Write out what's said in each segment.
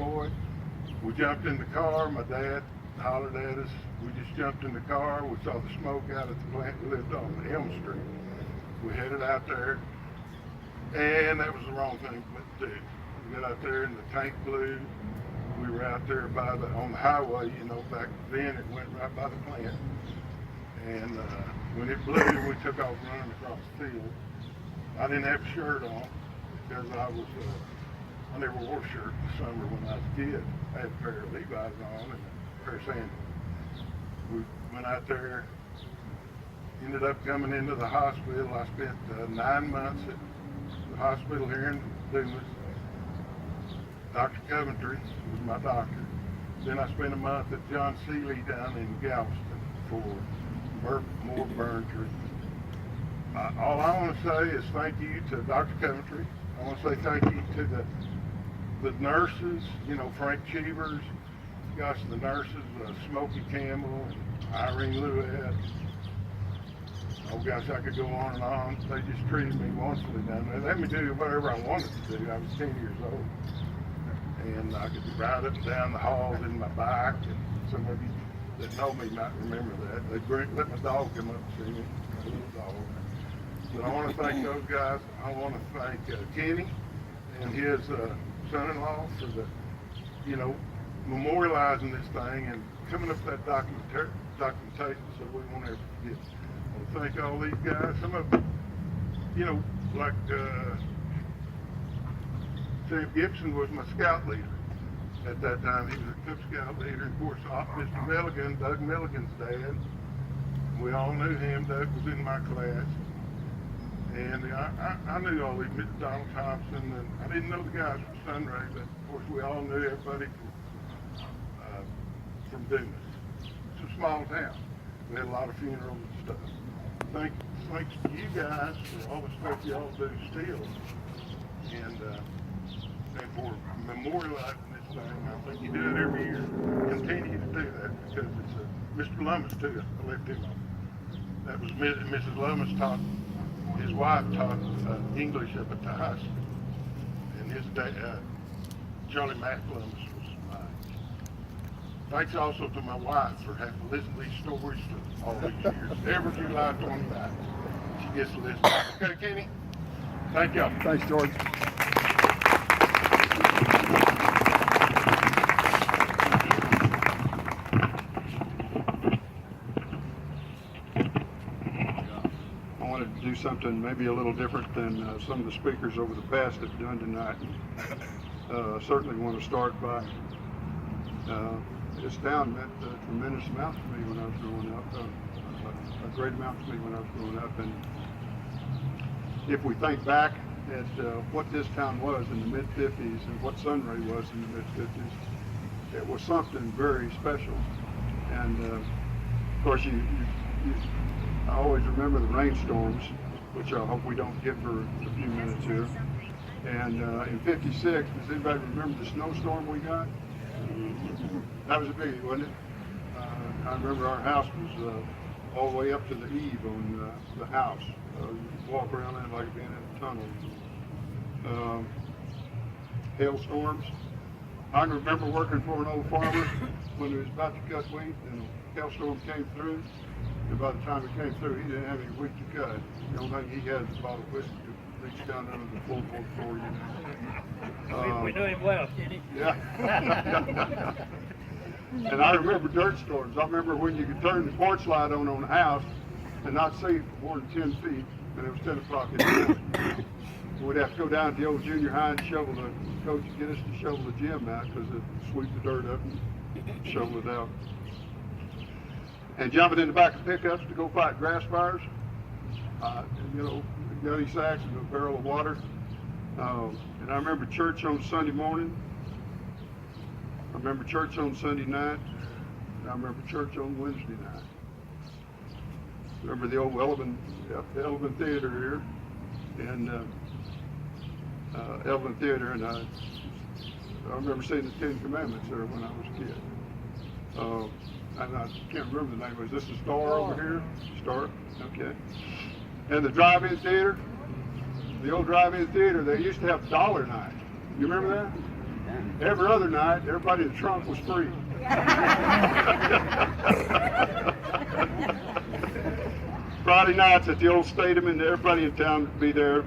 Floyd. We jumped in the car. My dad hollered at us. We just jumped in the car. We saw the smoke out at the plant. We lived on Elm Street. We headed out there, and that was the wrong thing to do. We got out there and the tank blew. We were out there on the highway, you know, back then it went right by the plant. And when it blew, we took off running across the field. I didn't have a shirt on because I never wore a shirt in the summer when I was a kid. I had a pair of Levi's on and a pair of sandals. We went out there, ended up coming into the hospital. I spent 9 months at the hospital here in Dumas. Dr. Coventry was my doctor. Then I spent a month at John Seeley down in Galveston for more burn treatment. All I want to say is thank you to Dr. Coventry. I want to say thank you to the nurses, you know, Frank Cheevers, gosh, the nurses, Smokey Campbell, and Irene Lewis. Oh gosh, I could go on and on. They just treated me wonderfully down there. They let me do whatever I wanted to do. I was 10 years old. And I could ride up and down the halls in my bike, and some of you that know me might remember that. They'd let my dog come up and see me, my little dog. But I want to thank those guys. I want to thank Kenny and his son-in-law for the, you know, memorializing this thing and coming up with that documentation so we won't ever forget. I want to thank all these guys. Some of them, you know, like Sam Gibson was my scout leader at that time. He was a Cook Scout leader. And of course, Mr. Milligan, Doug Milligan's dad. We all knew him. Doug was in my class. And I knew all these, Mr. Donald Thompson, and I didn't know the guys from Sunray, but of course we all knew everybody from Dumas. It's a small town. We had a lot of funerals and stuff. Thanks to you guys for all the stuff y'all do still. And for memorializing this thing. I think you do it every year. Continue to do that because it's Mr. Lummis too. I left him on. That was Mrs. Lummis taught. His wife taught English up at the high school, and his dad, Charlie Mack Lummis, was mine. Thanks also to my wife for having listened to these stories for all these years. Every July 29th, she gets to listen. Okay, Kenny? Thank y'all. Thanks, George. Do something maybe a little different than some of the speakers over the past have done tonight. Certainly want to start by this town meant a tremendous amount to me when I was growing up, a great amount to me when I was growing up. And if we think back at what this town was in the mid-50s and what Sunray was in the mid-50s, it was something very special. And of course, I always remember the rainstorms, which I hope we don't get for a few minutes here. And in '56, does anybody remember the snowstorm we got? That was a biggie, wasn't it? I remember our house was all the way up to the eave on the house. You walk around it like being in a tunnel. Hailstorms. I can remember working for an old farmer when he was about to cut wheat, and a hailstorm came through. And by the time it came through, he didn't have any wheat to cut. The only thing he had was a bottle of whiskey to reach down under the full floor. We knew him well, Kenny. Yeah. And I remember dirt storms. I remember when you could turn the porch light on the house and not see more than 10 feet, and it was 10 o'clock in the morning. We'd have to go down to the old junior high and shovel the coach to get us to shovel the gym out because it'd sweep the dirt up and shovel it out. And jumping in the back of pickups to go fight grass fires, you know, gunny sacks and a barrel of water. And I remember church on Sunday morning. I remember church on Sunday night. And I remember church on Wednesday night. Remember the old Evelyn Theater here, and Evelyn Theater, and I remember seeing the Ten Commandments there when I was a kid. And I can't remember the name. Was this the Star over here? Star? Okay. And the drive-in theater, the old drive-in theater, they used to have dollar night. You remember that? Every other night, everybody in the trunk was free. Friday nights at the old stadium, and everybody in town would be there.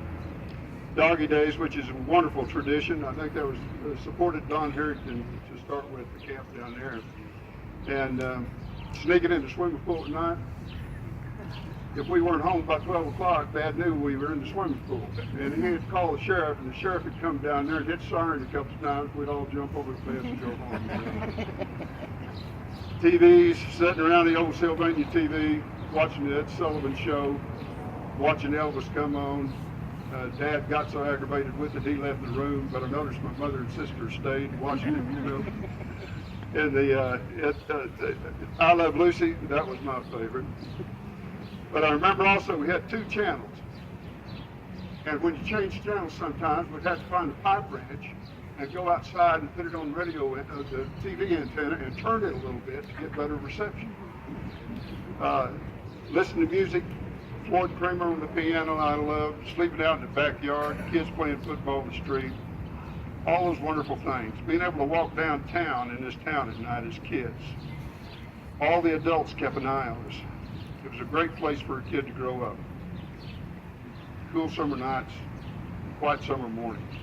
Doggy Days, which is a wonderful tradition. I think that was supported Don Harrington to start with, the camp down there. And sneaking in the swimming pool at night. If we weren't home by 12 o'clock, Dad knew we were in the swimming pool. And he had called the sheriff, and the sheriff had come down there and hit siren a couple of times. We'd all jump over the fence and go home. TVs, sitting around the old Sylvania TV, watching the Ed Sullivan Show, watching Elvis come on. Dad got so aggravated with it, he left the room, but I noticed my mother and sister stayed watching him, you know. And the I Love Lucy, that was my favorite. But I remember also we had 2 channels. And when you change channels sometimes, we'd have to find a pipe wrench and go outside and put it on the radio, the TV antenna, and turn it a little bit to get better reception. Listen to music. Floyd Kramer on the piano, I love, sleeping out in the backyard, kids playing football in the street, all those wonderful things. Being able to walk downtown in this town at night as kids. All the adults kept an eye on us. It was a great place for a kid to grow up. Cool summer nights, quiet summer mornings.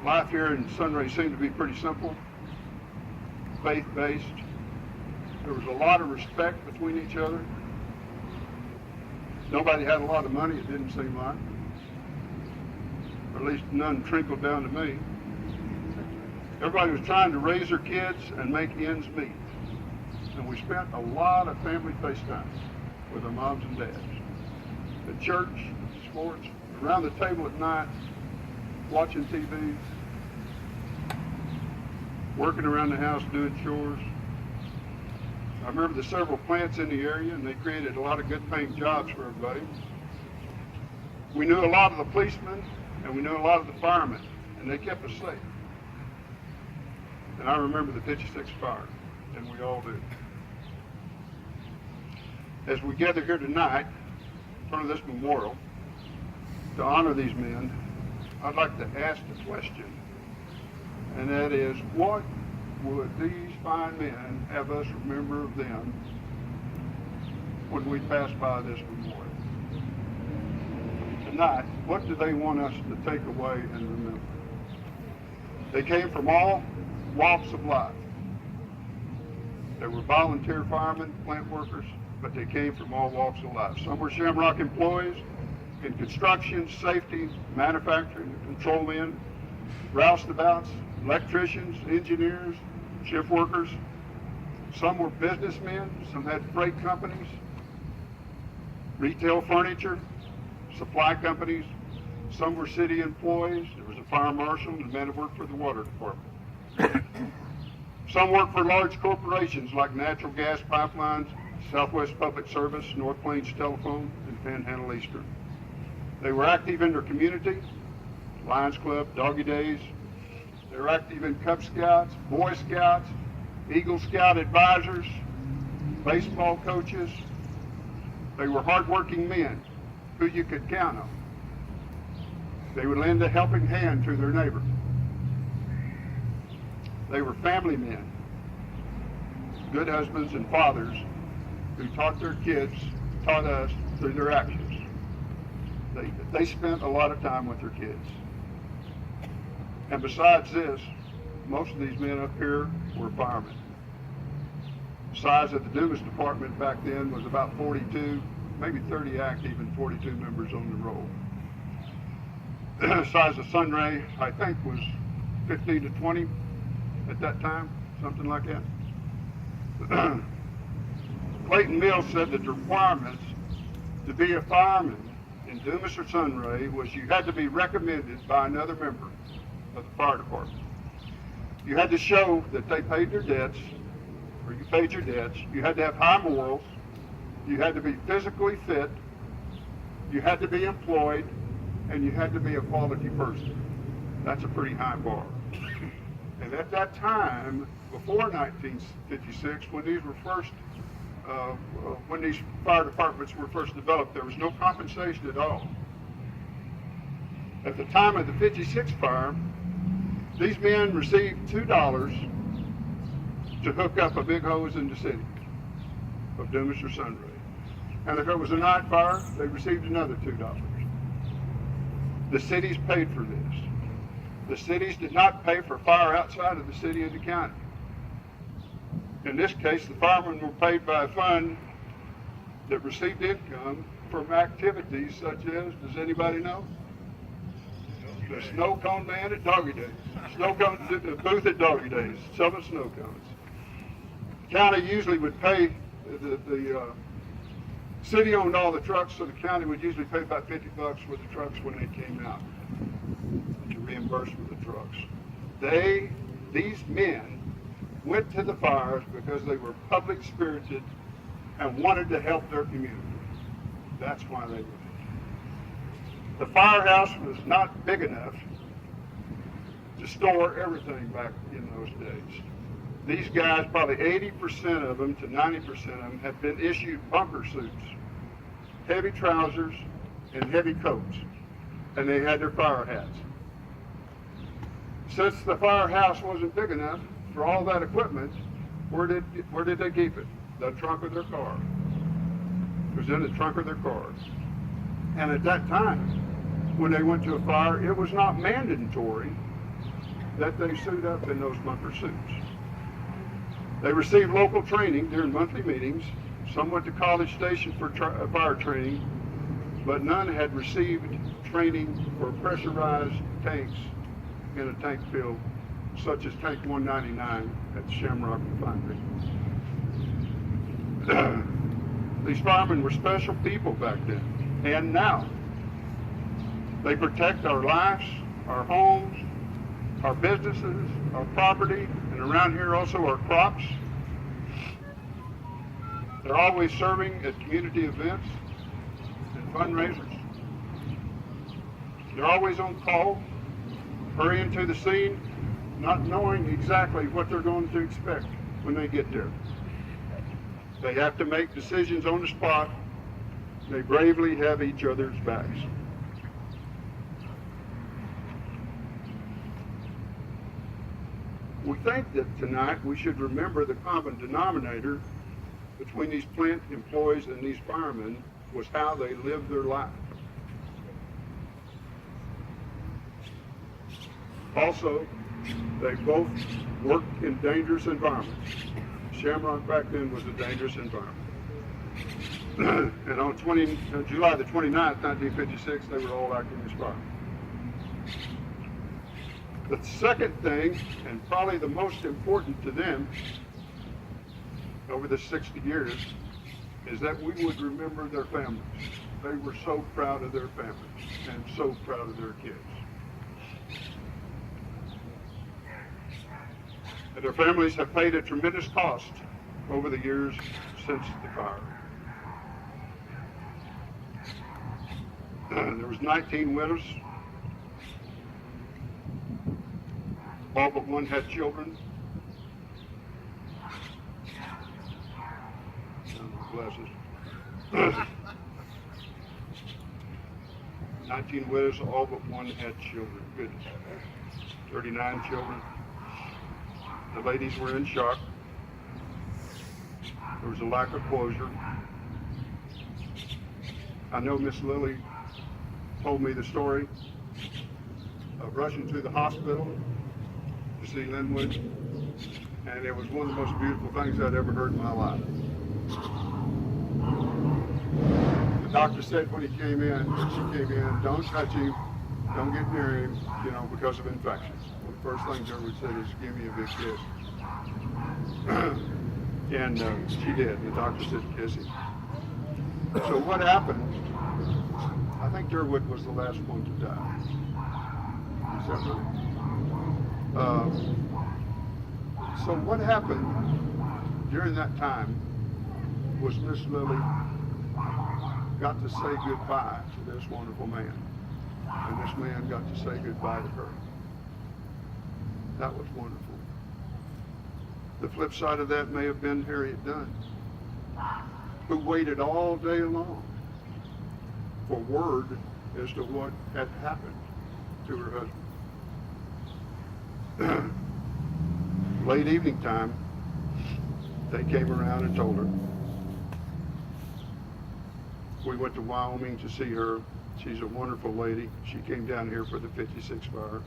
Life here in Sunray seemed to be pretty simple, faith-based. There was a lot of respect between each other. Nobody had a lot of money, it didn't seem like. Or at least none trickled down to me. Everybody was trying to raise their kids and make ends meet. And we spent a lot of family FaceTime with our moms and dads. At church, sports, around the table at night, watching TV, working around the house doing chores. I remember the several plants in the area, and they created a lot of good paying jobs for everybody. We knew a lot of the policemen, and we knew a lot of the firemen, and they kept us safe. And I remember the 56 fire, and we all do. As we gather here tonight, in front of this memorial, to honor these men, I'd like to ask the question, and that is, what would these fine men have us remember of them when we pass by this memorial? Tonight, what do they want us to take away and remember? They came from all walks of life. They were volunteer firemen, plant workers, but they came from all walks of life. Some were Shamrock employees in construction, safety, manufacturing, control men, roustabouts, electricians, engineers, shift workers. Some were businessmen, some had freight companies, retail furniture, supply companies. Some were city employees. There was a fire marshal and a man who worked for the water department. Some worked for large corporations like Natural Gas Pipelines, Southwest Public Service, North Plains Telephone, and Panhandle Eastern. They were active in their community, Lions Club, Doggy Days. They were active in Cub Scouts, Boy Scouts, Eagle Scout advisors, baseball coaches. They were hardworking men who you could count on. They would lend a helping hand to their neighbor. They were family men, good husbands and fathers who taught their kids, taught us through their actions. They spent a lot of time with their kids. And besides this, most of these men up here were firemen. The size of the Dumas department back then was about 42, maybe 30 active and 42 members on the roll. The size of Sunray, I think, was 15 to 20 at that time, something like that. Clayton Mills said that the requirements to be a fireman in Dumas or Sunray was you had to be recommended by another member of the fire department. You had to show that they paid their debts, or you paid your debts. You had to have high morals. You had to be physically fit. You had to be employed, and you had to be a quality person. That's a pretty high bar. And at that time, before 1956, when these were first, when these fire departments were first developed, there was no compensation at all. At the time of the 56 fire, These men received $2 to hook up a big hose in the city of Dumas or Sunray. And if it was a night fire, they received another $2. The cities paid for this. The cities did not pay for fire outside of the city and the county. In this case, the firemen were paid by a fund that received income from activities such as, does anybody know? The snow cone man at Doggy Days. Snow cone, the booth at Doggy Days, selling snow cones. The county usually would pay, the city owned all the trucks, so the county would usually pay about $50 for the trucks when they came out to reimburse for the trucks. These men went to the fires because they were public spirited and wanted to help their community. That's why they went. The firehouse was not big enough to store everything back in those days. These guys, probably 80% of them to 90% of them, had been issued bunker suits, heavy trousers, and heavy coats, and they had their fire hats. Since the firehouse wasn't big enough for all that equipment, where did they keep it? The trunk of their car. It was in the trunk of their cars. And at that time, when they went to a fire, it was not mandatory that they suit up in those bunker suits. They received local training during monthly meetings. Some went to College Station for fire training, but none had received training for pressurized tanks in a tank field, such as Tank 199 at the Shamrock Refinery. These firemen were special people back then, and now. They protect our lives, our homes, our businesses, our property, and around here also our crops. They're always serving at community events and fundraisers. They're always on call, hurrying to the scene, not knowing exactly what they're going to expect when they get there. They have to make decisions on the spot. They bravely have each other's backs. We think that tonight we should remember the common denominator between these plant employees and these firemen was how they lived their life. Also, they both worked in dangerous environments. Shamrock back then was a dangerous environment. And on July the 29th, 1956, they were all acting as firemen. The second thing, and probably the most important to them over the 60 years, is that we would remember their families. They were so proud of their families and so proud of their kids. And their families have paid a tremendous cost over the years since the fire. There was 19 widows. All but one had children. Bless us. 19 widows, all but one had children. Goodness. 39 children. The ladies were in shock. There was a lack of closure. I know Miss Lily told me the story of rushing to the hospital to see Linwood, and it was one of the most beautiful things I'd ever heard in my life. The doctor said when he came in, she came in, don't touch him, don't get near him, because of infections. The first thing Gertrude said is, give me a big kiss. And she did. The doctor said, kiss him. So what happened? I think Gertrude was the last one to die. Is that right? So what happened during that time was Miss Lily got to say goodbye to this wonderful man. And this man got to say goodbye to her. That was wonderful. The flip side of that may have been Harriet Dunn, who waited all day long for word as to what had happened to her Late evening time, they came around and told her. We went to Wyoming to see her. She's a wonderful lady. She came down here for the 56 fire.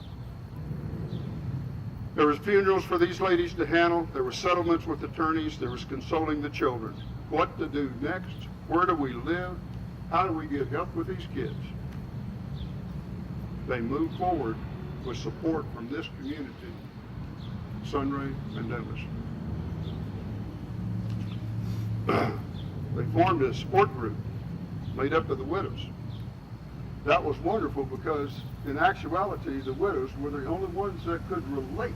There was funerals for these ladies to handle. There were settlements with attorneys. There was consoling the children. What to do next? Where do we live? How do we get help with these kids? They moved forward with support from this community, Sunray and Dumas. They formed a support group made up of the widows. That was wonderful because in actuality the widows were the only ones that could relate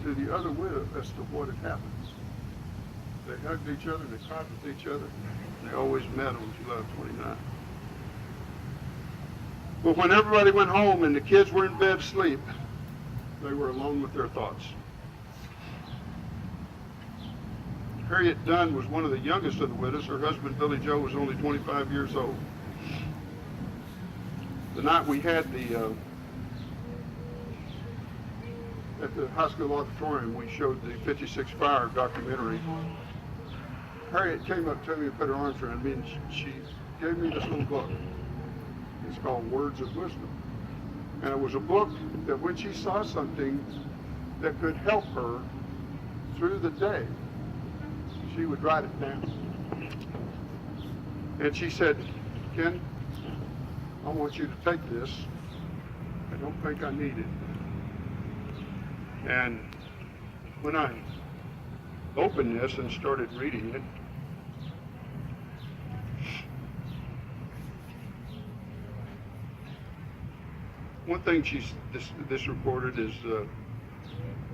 to the other widow as to what had happened. They hugged each other, they cried with each other, and they always met on July 29. But when everybody went home and the kids were in bed asleep, they were alone with their thoughts. Harriet Dunn was one of the youngest of the widows. Her husband, Billy Joe, was only 25 years old. The night we had at the high school auditorium, we showed the 56 Fire documentary. Harriet came up to me and put her arms around me, and she gave me this little book. It's called Words of Wisdom. And it was a book that when she saw something that could help her through the day, she would write it down. And she said, Ken, I want you to take this. I don't think I need it. And when I opened this and started reading it, one thing this recorded is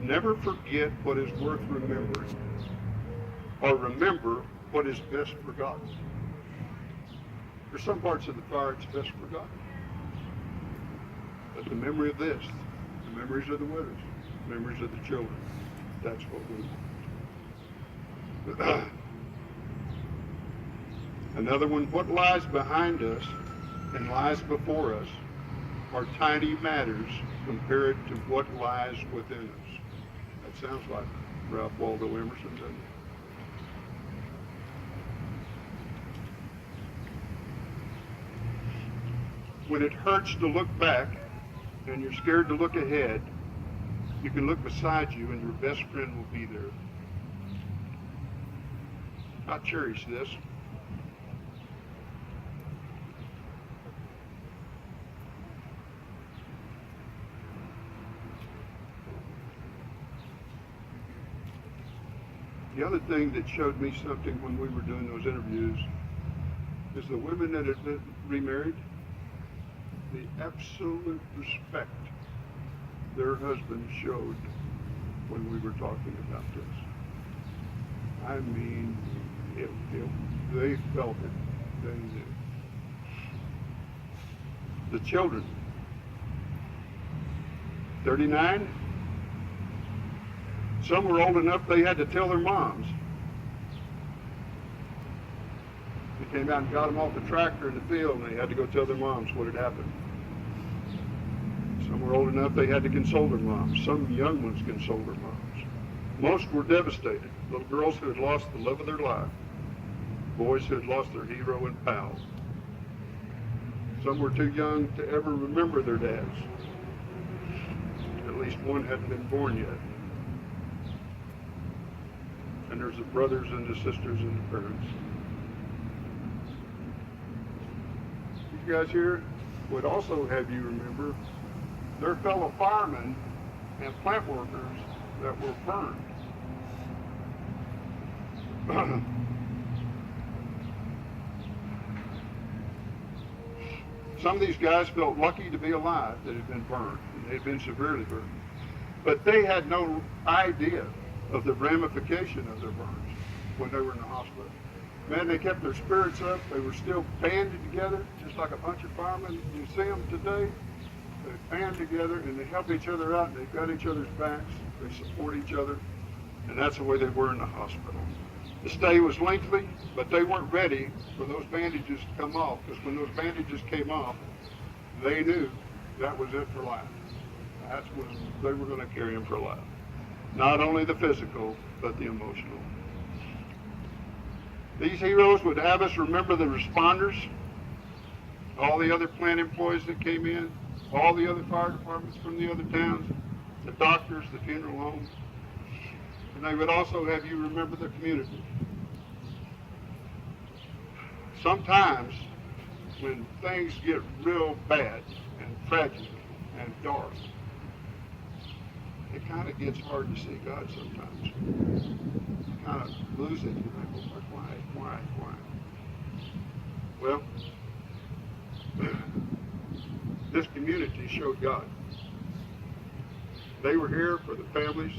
never forget what is worth remembering, or remember what is best forgotten. There's some parts of the fire it's best forgotten. But the memory of this, the memories of the widows, the memories of the children, that's what we want. Another one, what lies behind us and lies before us are tiny matters compared to what lies within us. That sounds like Ralph Waldo Emerson, doesn't it? When it hurts to look back and you're scared to look ahead, you can look beside you and your best friend will be there. I cherish this. The other thing that showed me something when we were doing those interviews is the women that had been remarried, the absolute respect their husbands showed when we were talking about this. I mean, if they felt it, they knew. The children, 39. Some were old enough they had to tell their moms. They came out and got them off the tractor in the field, and they had to go tell their moms what had happened. Some were old enough they had to console their moms. Some young ones consoled their moms. Most were devastated. Little girls who had lost the love of their life. Boys who had lost their hero and pal. Some were too young to ever remember their dads. At least one hadn't been born yet. And there's the brothers and the sisters and the parents. These guys here would also have you remember their fellow firemen and plant workers that were burned. Some of these guys felt lucky to be alive that had been burned, and they had been severely burned. But they had no idea of the ramification of their burns when they were in the hospital. Man, they kept their spirits up. They were still banded together, just like a bunch of firemen. You see them today, they band together and they help each other out, and they've got each other's backs, they support each other, and that's the way they were in the hospital. The stay was lengthy, but they weren't ready for those bandages to come off, because when those bandages came off, they knew that was it for life. That's when they were going to carry him for life. Not only the physical, but the emotional. These heroes would have us remember the responders, all the other plant employees that came in, all the other fire departments from the other towns, the doctors, the funeral homes, and they would also have you remember the community. Sometimes when things get real bad and tragic and dark, it kind of gets hard to see God sometimes. You kind of lose it. You think, well, why? Well, this community showed God. They were here for the families,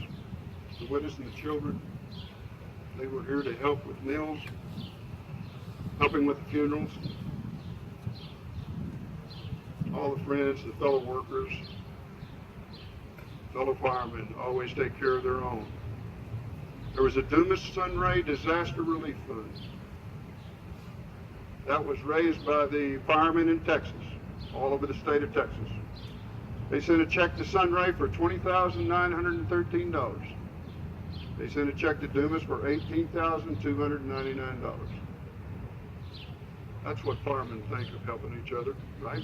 the widows and the children. They were here to help with meals, helping with the funerals. All the friends, the fellow workers, fellow firemen always take care of their own. There was a Dumas and Sunray Disaster Relief Fund. That was raised by the firemen in Texas, all over the state of Texas. They sent a check to Sunray for $20,913. They sent a check to Dumas for $18,299. That's what firemen think of helping each other, right?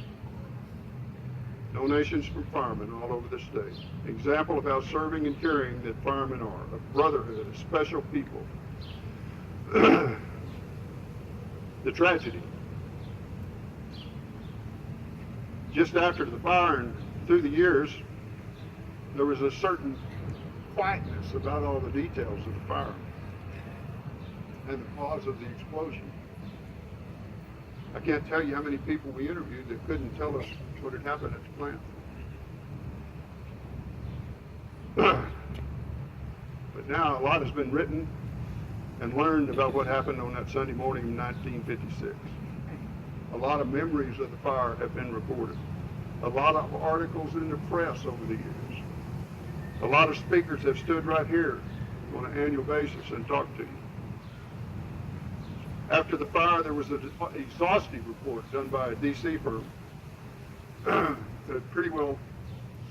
Donations from firemen all over the state. Example of how serving and caring that firemen are. A brotherhood, a special people. The tragedy. Just after the fire and through the years, there was a certain quietness about all the details of the fire and the cause of the explosion. I can't tell you how many people we interviewed that couldn't tell us what had happened at the plant. But now a lot has been written and learned about what happened on that Sunday morning in 1956. A lot of memories of the fire have been recorded. A lot of articles in the press over the years. A lot of speakers have stood right here on an annual basis and talked to you. After the fire, there was an exhaustive report done by a D.C. firm that pretty well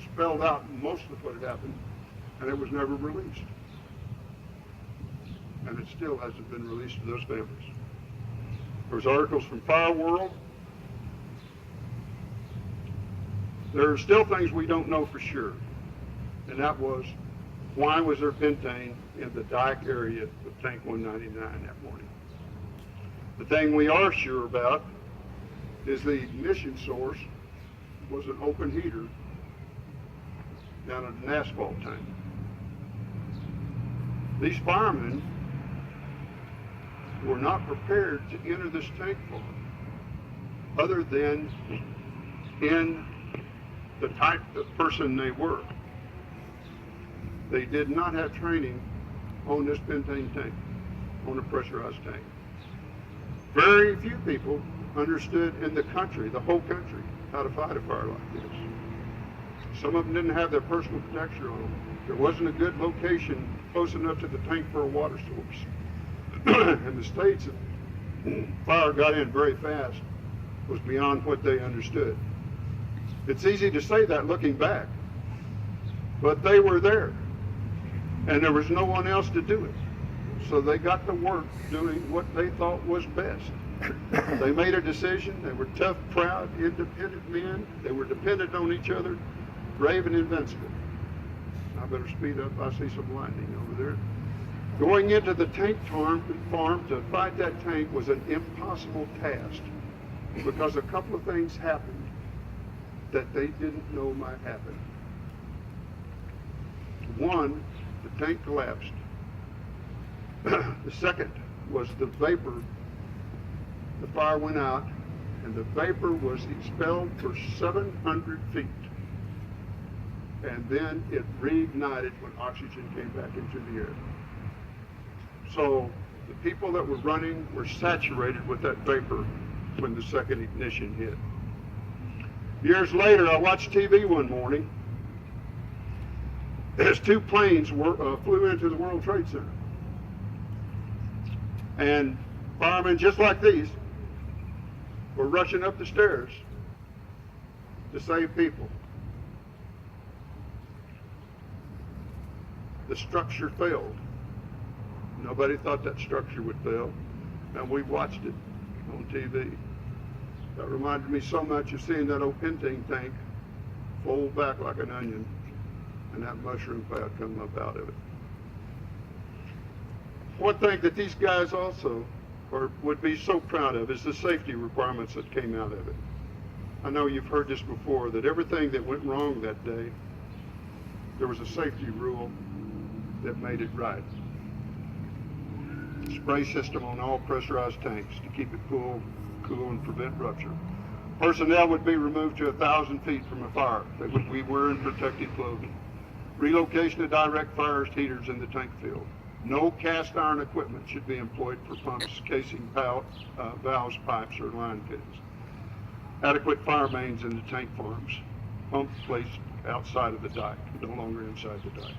spelled out most of what had happened, and it was never released. And it still hasn't been released to those families. There was articles from Fire World. There are still things we don't know for sure, and that was, why was there pentane in the dike area of Tank 199 that morning? The thing we are sure about is the ignition source was an open heater down at an asphalt tank. These firemen were not prepared to enter this tank farm other than in the type of person they were. They did not have training on this pentane tank, on a pressurized tank. Very few people understood in the country, the whole country, how to fight a fire like this. Some of them didn't have their personal protection on them. There wasn't a good location close enough to the tank for a water source. And the states that fire got in very fast was beyond what they understood. It's easy to say that looking back, but they were there, and there was no one else to do it. So they got to work doing what they thought was best. They made a decision. They were tough, proud, independent men. They were dependent on each other, brave and invincible. I better speed up. I see some lightning over there. Going into the tank farm to fight that tank was an impossible task because a couple of things happened that they didn't know might happen. One, the tank collapsed. The second was the vapor. The fire went out, and the vapor was expelled for 700 feet. And then it reignited when oxygen came back into the air. So the people that were running were saturated with that vapor when the second ignition hit. Years later, I watched TV one morning as two planes flew into the World Trade Center. And firemen just like these were rushing up the stairs to save people. the structure failed. Nobody thought that structure would fail, and we watched it on TV. That reminded me so much of seeing that old Pentane tank fold back like an onion and that mushroom cloud come up out of it. One thing that these guys also would be so proud of is the safety requirements that came out of it. I know you've heard this before, that everything that went wrong that day, there was a safety rule that made it right. Spray system on all pressurized tanks to keep it cool and prevent rupture. Personnel would be removed to 1,000 feet from a fire. They would be wearing protective clothing. Relocation of direct fires heaters in the tank field. No cast iron equipment should be employed for pumps, casing, valves, pipes, or line fittings. Adequate fire mains in the tank farms. Pumps placed outside of the dike, no longer inside the dike.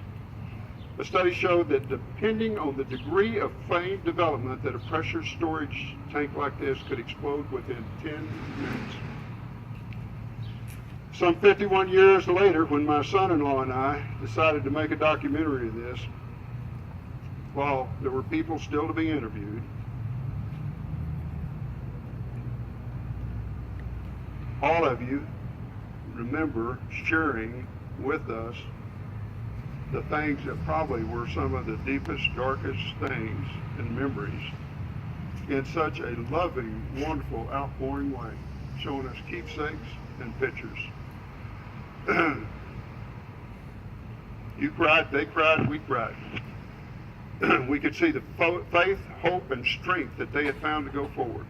The study showed that depending on the degree of flame development, that a pressure storage tank like this could explode within 10 minutes. Some 51 years later, when my son-in-law and I decided to make a documentary of this, while there were people still to be interviewed, all of you remember sharing with us the things that probably were some of the deepest, darkest things and memories in such a loving, wonderful, outpouring way, showing us keepsakes and pictures. You cried, they cried, we cried. We could see the faith, hope, and strength that they had found to go forward.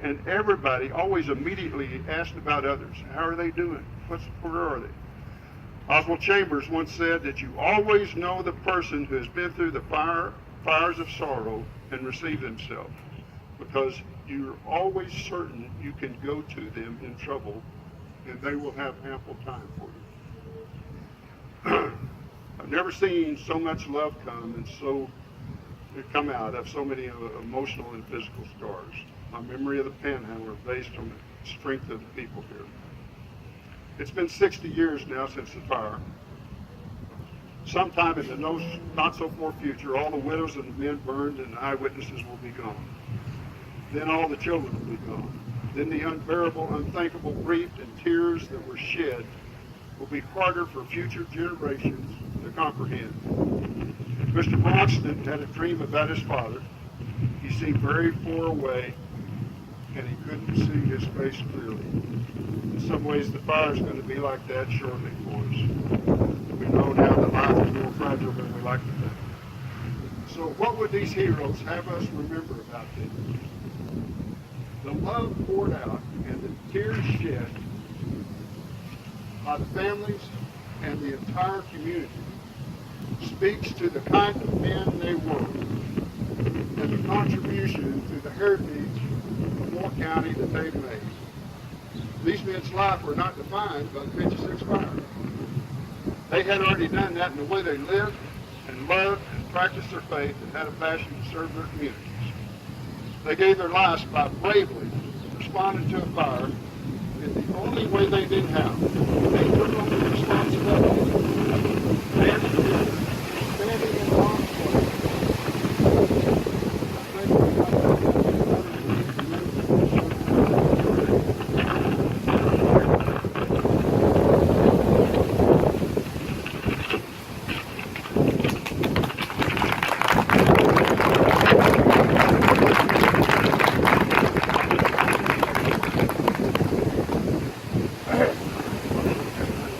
And everybody always immediately asked about others. How are they doing? Where are they? Oswald Chambers once said that you always know the person who has been through the fires of sorrow and received themselves, because you're always certain you can go to them in trouble and they will have ample time for you. I've never seen so much love come out of so many emotional and physical scars. My memory of the Panhandle are based on the strength of the people here. It's been 60 years now since the fire. Sometime in the not-so-far future, all the widows and the men burned and the eyewitnesses will be gone. Then all the children will be gone. Then the unbearable, unthinkable grief and tears that were shed will be harder for future generations to comprehend. Mr. Bronson had a dream about his father. He seemed very far away, and he couldn't see his face clearly. In some ways, the fire is going to be like that shortly for us. We know now that life is more fragile than we like to think. So what would these heroes have us remember about them? The love poured out and the tears shed by the families and the entire community speaks to the kind of men they were and the contribution to the heritage of Moore County that they've made. These men's lives were not defined by the 56 fire. They had already done that in the way they lived and loved and practiced their faith and had a passion to serve their communities. They gave their lives by bravely responding to a fire in the only way they knew how. They took on the responsibility